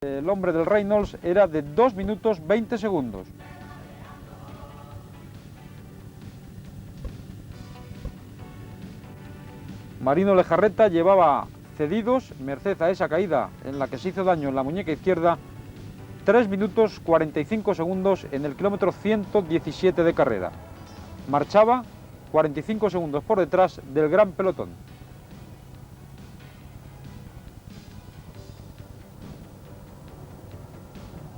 El hombre del Reynolds era de 2 minutos 20 segundos. Marino Lejarreta llevaba cedidos, merced a esa caída en la que se hizo daño en la muñeca izquierda, 3 minutos 45 segundos en el kilómetro 117 de carrera. Marchaba 45 segundos por detrás del gran pelotón.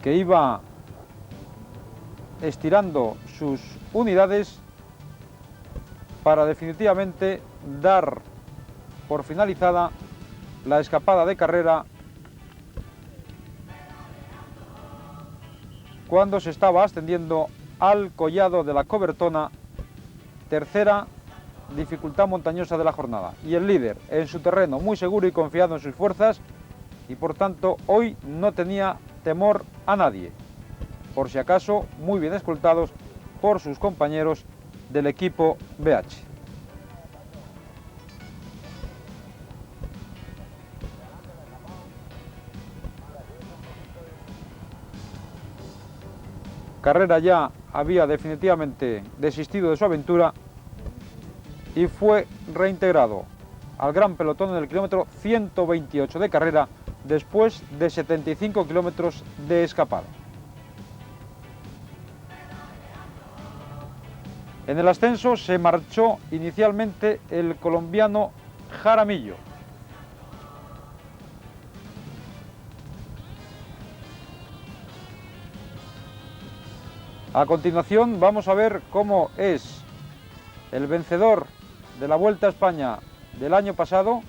Que iba estirando sus unidades para definitivamente dar por finalizada la escapada de carrera cuando se estaba ascendiendo al collado de la Cobertona, tercera dificultad montañosa de la jornada, y el líder en su terreno, muy seguro y confiado en sus fuerzas, y por tanto hoy no tenía temor a nadie, por si acaso muy bien escoltados por sus compañeros del equipo BH. Carrera ya había definitivamente desistido de su aventura y fue reintegrado al gran pelotón en el kilómetro 128 de carrera después de 75 kilómetros de escapada. En el ascenso se marchó inicialmente el colombiano Jaramillo. A continuación vamos a ver cómo es el vencedor de la Vuelta a España del año pasado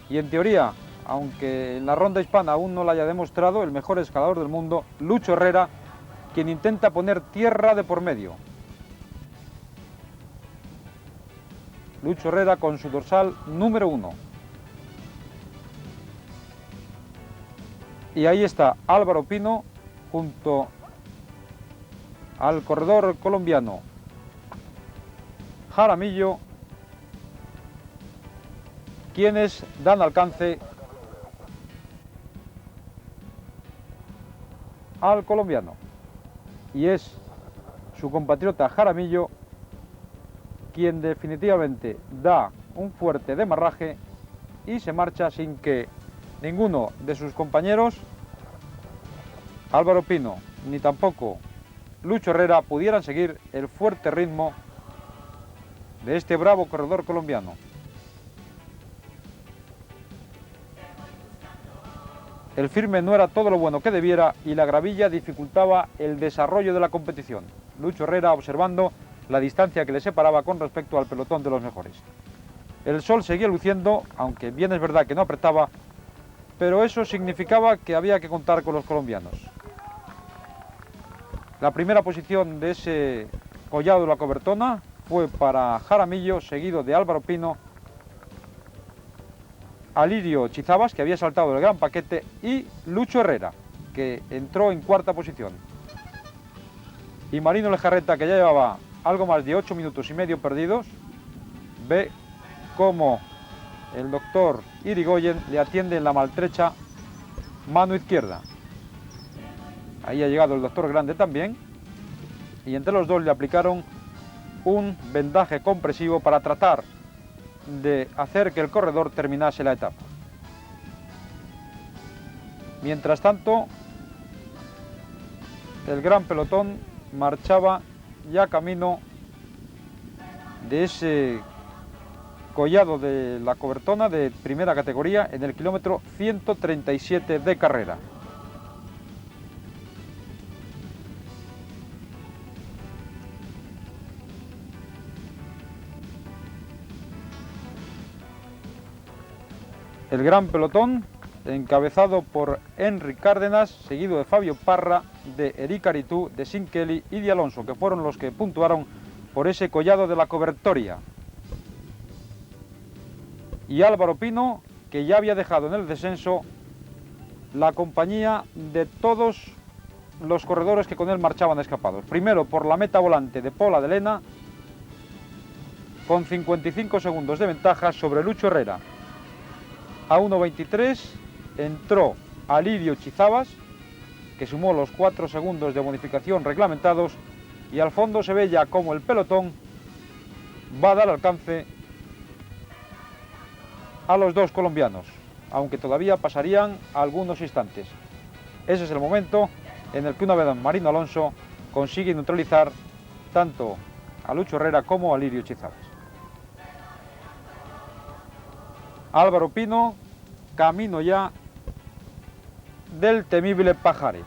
y, en teoría, aunque en la ronda hispana aún no lo haya demostrado, el mejor escalador del mundo, Lucho Herrera, quien intenta poner tierra de por medio. Lucho Herrera con su dorsal número 1. Y ahí está Álvaro Pino junto al corredor colombiano Jaramillo, quienes dan alcance al colombiano. Y es su compatriota Jaramillo quien definitivamente da un fuerte demarraje y se marcha sin que ninguno de sus compañeros, Álvaro Pino ni tampoco Lucho Herrera, pudieran seguir el fuerte ritmo de este bravo corredor colombiano. El firme no era todo lo bueno que debiera y la gravilla dificultaba el desarrollo de la competición. Lucho Herrera observando la distancia que le separaba con respecto al pelotón de los mejores. El sol seguía luciendo, aunque bien es verdad que no apretaba, pero eso significaba que había que contar con los colombianos. La primera posición de ese collado de la Cobertona fue para Jaramillo, seguido de Álvaro Pino, Alirio Chizabas, que había saltado del gran paquete, y Lucho Herrera, que entró en cuarta posición. Y Marino Lejarreta, que ya llevaba algo más de 8 minutos y medio perdidos, ve cómo el doctor Irigoyen le atiende en la maltrecha mano izquierda. Ahí ha llegado el doctor Grande también, y entre los dos le aplicaron un vendaje compresivo para tratar de hacer que el corredor terminase la etapa. Mientras tanto, el gran pelotón marchaba ya camino de ese collado de la Cobertona de primera categoría en el kilómetro 137 de carrera. El gran pelotón, encabezado por Enric Cárdenas, seguido de Fabio Parra, de Eric Aritú, de Sean Kelly y de Alonso, que fueron los que puntuaron por ese collado de la Cobertoria. Y Álvaro Pino, que ya había dejado en el descenso la compañía de todos los corredores que con él marchaban escapados. Primero por la meta volante de Pola de Lena, con 55 segundos de ventaja sobre Lucho Herrera. A 1.23 entró Alirio Chizabas, que sumó los 4 segundos de bonificación reglamentados, y al fondo se ve ya como el pelotón va a dar alcance a los dos colombianos, aunque todavía pasarían algunos instantes. Ese es el momento en el que una vez Marino Alonso consigue neutralizar tanto a Lucho Herrera como a Lirio Chizábal. Álvaro Pino, camino ya del temible Pajares.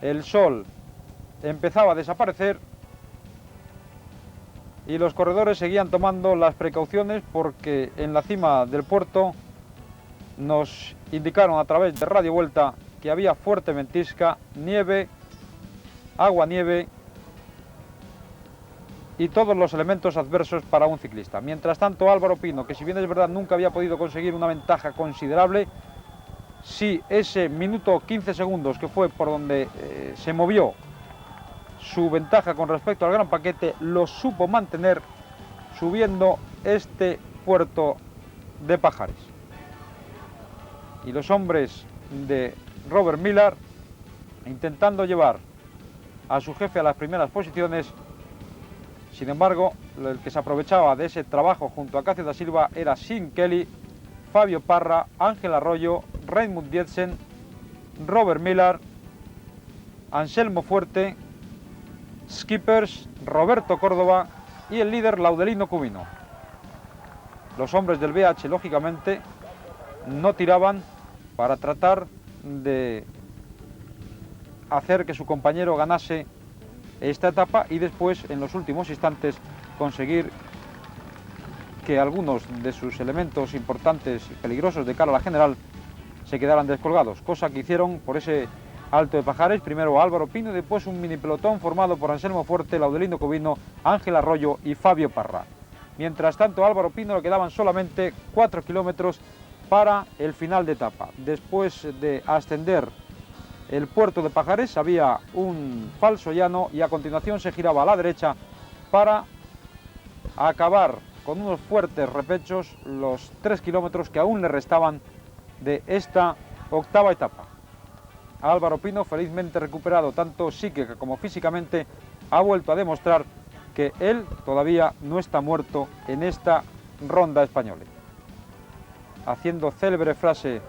El sol empezaba a desaparecer y los corredores seguían tomando las precauciones, porque en la cima del puerto nos indicaron a través de Radio Vuelta que había fuerte ventisca, nieve, agua-nieve y todos los elementos adversos para un ciclista. Mientras tanto, Álvaro Pino, que si bien es verdad nunca había podido conseguir una ventaja considerable, sí ese minuto 15 segundos que fue por donde se movió su ventaja con respecto al gran paquete, lo supo mantener subiendo este puerto de Pajares. Y los hombres de Robert Millar, intentando llevar a su jefe a las primeras posiciones. Sin embargo, el que se aprovechaba de ese trabajo junto a Cáceres da Silva era Sean Kelly, Fabio Parra, Ángel Arroyo, Raymond Dietzen, Robert Millar, Anselmo Fuerte, Skippers, Roberto Córdoba y el líder Laudelino Cubino. Los hombres del BH, lógicamente, no tiraban para tratar de hacer que su compañero ganase esta etapa y después, en los últimos instantes, conseguir que algunos de sus elementos importantes y peligrosos de cara a la general se quedaran descolgados, cosa que hicieron por ese Alto de Pajares, primero Álvaro Pino y después un mini pelotón formado por Anselmo Fuerte, Laudelino Cubino, Ángel Arroyo y Fabio Parra. Mientras tanto, a Álvaro Pino le quedaban solamente 4 kilómetros para el final de etapa. Después de ascender el puerto de Pajares había un falso llano y a continuación se giraba a la derecha para acabar con unos fuertes repechos los 3 kilómetros que aún le restaban de esta octava etapa. Álvaro Pino, felizmente recuperado tanto psíquica como físicamente, ha vuelto a demostrar que él todavía no está muerto en esta ronda española. Haciendo célebre frase,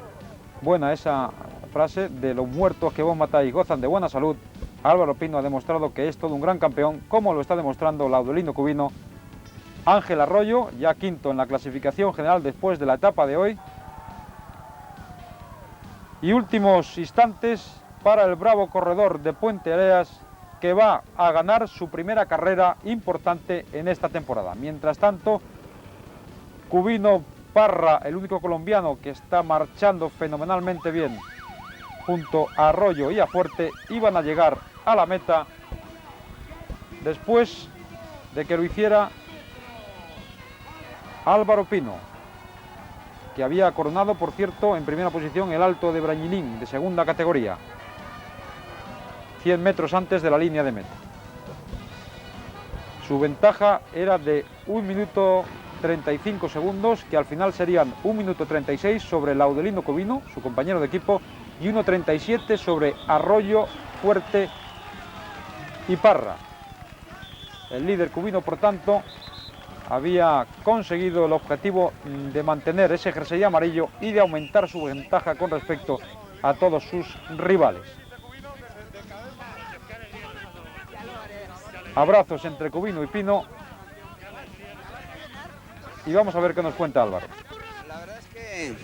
buena esa frase, de los muertos que vos matáis gozan de buena salud, Álvaro Pino ha demostrado que es todo un gran campeón, como lo está demostrando Laudelino Cubino. Ángel Arroyo, ya quinto en la clasificación general después de la etapa de hoy. Y últimos instantes para el bravo corredor de Puente Areas, que va a ganar su primera carrera importante en esta temporada. Mientras tanto, Cubino, Parra, el único colombiano que está marchando fenomenalmente bien, junto a Arroyo y a Fuerte, iban a llegar a la meta después de que lo hiciera Álvaro Pino, que había coronado, por cierto, en primera posición el Alto de Brañilín, de segunda categoría, 100 metros antes de la línea de meta. Su ventaja era de 1 minuto 35 segundos, que al final serían 1 minuto 36 sobre Laudelino Cubino, su compañero de equipo, y 1.37 sobre Arroyo, Fuerte y Parra. El líder Cubino, por tanto, había conseguido el objetivo de mantener ese jersey amarillo y de aumentar su ventaja con respecto a todos sus rivales. Abrazos entre Cubino y Pino y vamos a ver qué nos cuenta Álvaro. La verdad es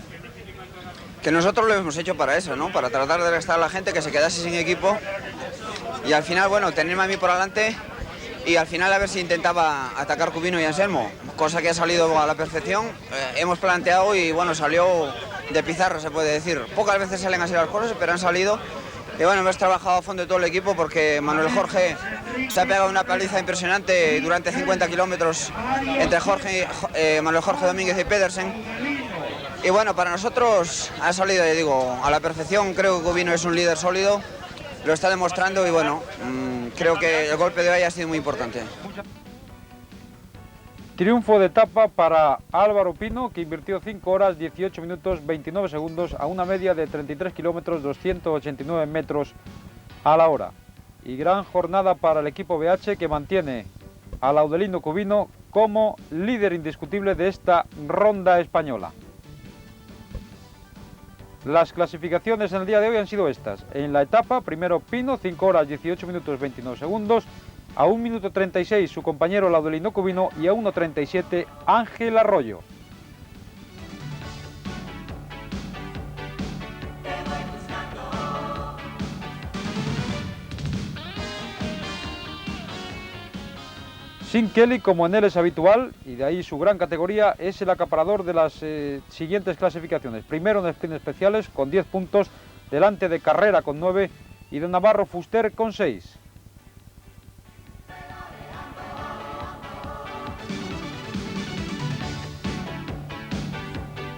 que nosotros lo hemos hecho para eso, ¿no? Para tratar de restar a la gente que se quedase sin equipo y al final, bueno, tenerme a mí por delante y al final a ver si intentaba atacar Cubino y Anselmo, cosa que ha salido a la perfección. Hemos planteado y bueno, salió de pizarra, se puede decir. Pocas veces salen así las cosas, pero han salido. Y bueno, hemos trabajado a fondo todo el equipo porque Manuel Jorge se ha pegado una paliza impresionante durante 50 kilómetros entre Manuel Jorge Domínguez y Pedersen. Y bueno, para nosotros ha salido, ya digo, a la perfección. Creo que Cubino es un líder sólido, lo está demostrando y bueno, creo que el golpe de hoy ha sido muy importante. Triunfo de etapa para Álvaro Pino, que invirtió 5 horas 18 minutos 29 segundos a una media de 33 kilómetros 289 metros a la hora. Y gran jornada para el equipo BH, que mantiene al Laudelino Cubino como líder indiscutible de esta ronda española. Las clasificaciones en el día de hoy han sido estas. En la etapa, primero Pino, 5 horas 18 minutos 29 segundos. A 1 minuto 36 su compañero Laudelino Cubino y a 1:37 Ángel Arroyo. Sean Kelly, como en él es habitual, y de ahí su gran categoría, es el acaparador de las siguientes clasificaciones. Primero en sprint especiales con 10 puntos, delante de Carrera con 9 y de Navarro Fuster con 6.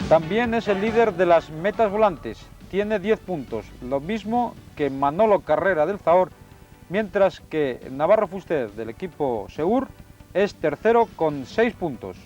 También es el líder de las metas volantes, tiene 10 puntos, lo mismo que Manolo Carrera del Zahor, mientras que Navarro Fuster del equipo Seur es tercero con 6 puntos.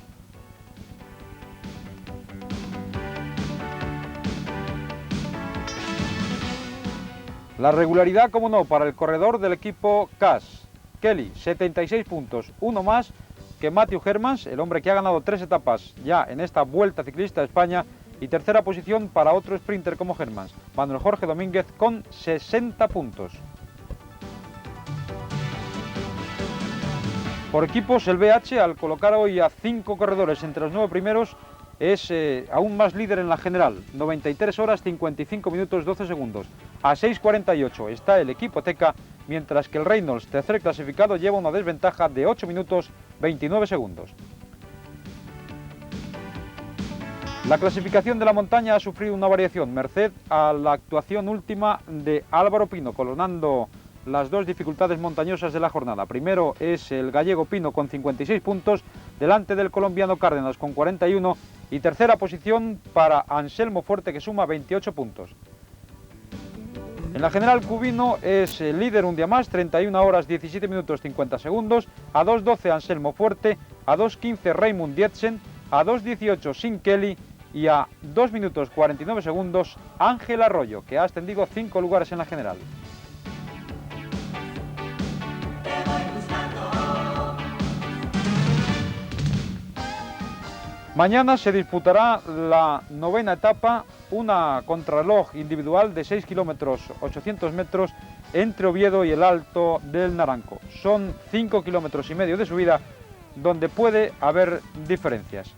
La regularidad, como no, para el corredor del equipo CAS. Kelly, 76 puntos, uno más que Matthew Hermans, el hombre que ha ganado 3 etapas ya en esta Vuelta Ciclista a España, y tercera posición para otro sprinter como Hermans, Manuel Jorge Domínguez, con 60 puntos. Por equipos, el BH, al colocar hoy a 5 corredores entre los 9 primeros, es aún más líder en la general, 93 horas 55 minutos 12 segundos. A 6:48 está el equipo Teca, mientras que el Reynolds, tercer clasificado, lleva una desventaja de 8 minutos 29 segundos. La clasificación de la montaña ha sufrido una variación, merced a la actuación última de Álvaro Pino, coronando las dos dificultades montañosas de la jornada. Primero es el gallego Pino con 56 puntos, delante del colombiano Cárdenas con 41, y tercera posición para Anselmo Fuerte, que suma 28 puntos. En la general, Cubino es el líder un día más, 31 horas 17 minutos 50 segundos, a 2:12 Anselmo Fuerte, a 2:15 Raymond Dietzen, a 2:18 Sean Kelly y a 2 minutos 49 segundos Ángel Arroyo, que ha ascendido 5 lugares en la general. Mañana se disputará la novena etapa, una contrarreloj individual de 6 kilómetros 800 metros entre Oviedo y el Alto del Naranco. Son 5,5 kilómetros de subida, donde puede haber diferencias.